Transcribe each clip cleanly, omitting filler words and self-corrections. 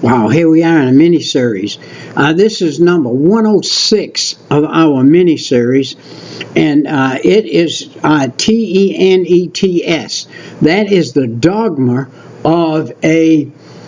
Wow, here we are in a mini-series. This is number 106 of our mini-series, and it is Tenets. That is the dogma of a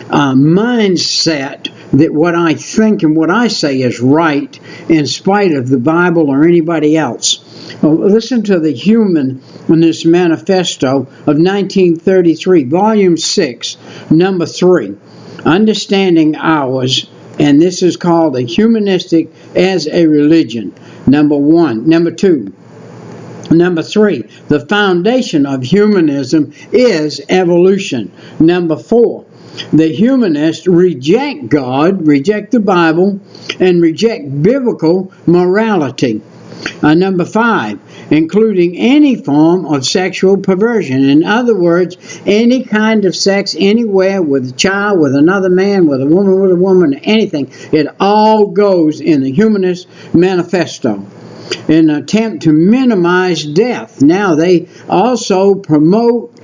mindset that what I think and what I say is right in spite of the Bible or anybody else. Well, listen to the Humanist Manifesto of 1933, Volume 6, Number 3. Understanding ours, and this is called a humanistic as a religion. Number 1. Number 2. Number 3. The foundation of humanism is evolution. Number 4. The humanists reject God, reject the Bible, and reject biblical morality. Number 5, including any form of sexual perversion. In other words, any kind of sex anywhere with a child, with another man, with a woman, anything. It all goes in the Humanist Manifesto. In an attempt to minimize death. Now, they also promote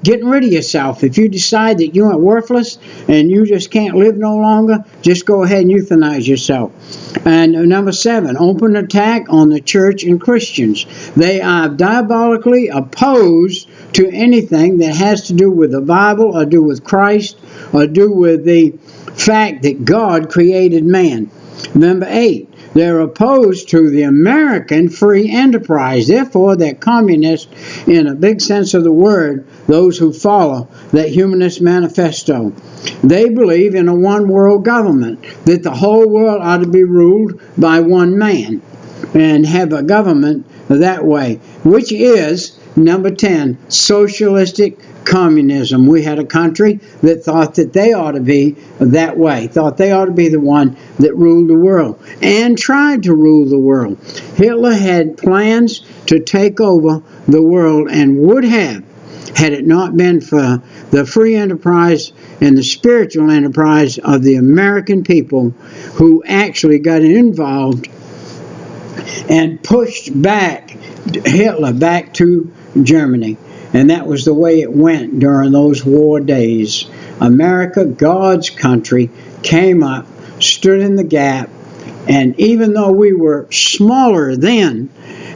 getting rid of yourself. If you decide that you are worthless and you just can't live no longer, just go ahead and euthanize yourself. And number 7, open attack on the church and Christians. They are diabolically opposed to anything that has to do with the Bible or do with Christ or do with the fact that God created man. Number 8, they're opposed to the American free enterprise. Therefore, they're communists in a big sense of the word, those who follow that Humanist Manifesto. They believe in a one-world government, that the whole world ought to be ruled by one man and have a government that way, which is, number 10, socialistic communism. We had a country that thought that they ought to be that way, thought they ought to be the one that ruled the world, and tried to rule the world. Hitler had plans to take over the world and would have, had it not been for the free enterprise and the spiritual enterprise of the American people who actually got involved and pushed back Hitler back to Germany. And that was the way it went during those war days. America, God's country, came up, stood in the gap, and even though we were smaller then,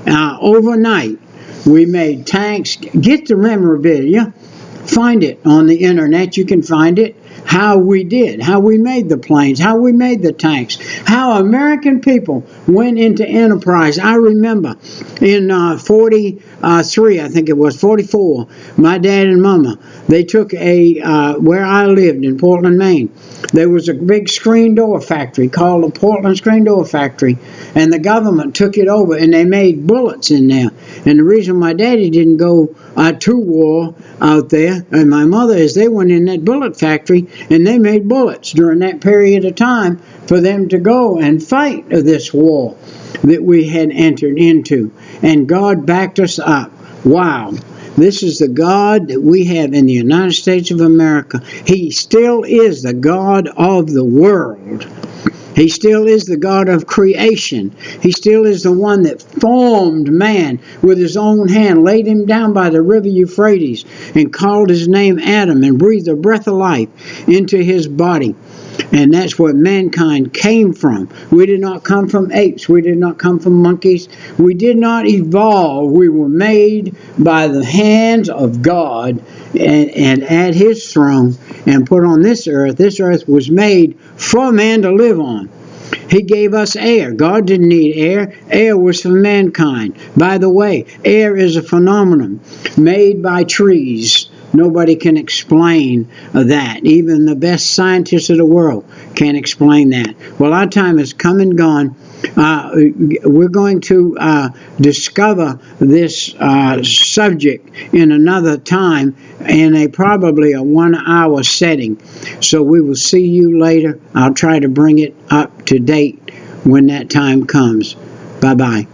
overnight, we made tanks. Get the memorabilia, find it on the internet, you can find it, how we did, how we made the planes, how we made the tanks, how American people went into enterprise. I remember in 43, I think it was, 44, my dad and mama, they took where I lived in Portland, Maine, there was a big screen door factory called the Portland Screen Door Factory, and the government took it over, and they made bullets in there. And the reason my daddy didn't go to war out there, and my mother, is they went in that bullet factory, and they made bullets during that period of time for them to go and fight this war that we had entered into. And God backed us up. Wow. This is the God that we have in the United States of America. He still is the God of the world. He still is the God of creation. He still is the one that formed man with his own hand, laid him down by the river Euphrates, and called his name Adam, and breathed a breath of life into his body. And that's where mankind came from. We did not come from apes. We did not come from monkeys. We did not evolve. We were made by the hands of God and at his throne and put on this earth. This earth was made for man to live on. He gave us air. God didn't need air. Air was for mankind. By the way, air is a phenomenon made by trees. Nobody can explain that. Even the best scientists of the world can't explain that. Well, our time has come and gone. We're going to discover this subject in another time in probably a 1-hour setting. So we will see you later. I'll try to bring it up to date when that time comes. Bye-bye.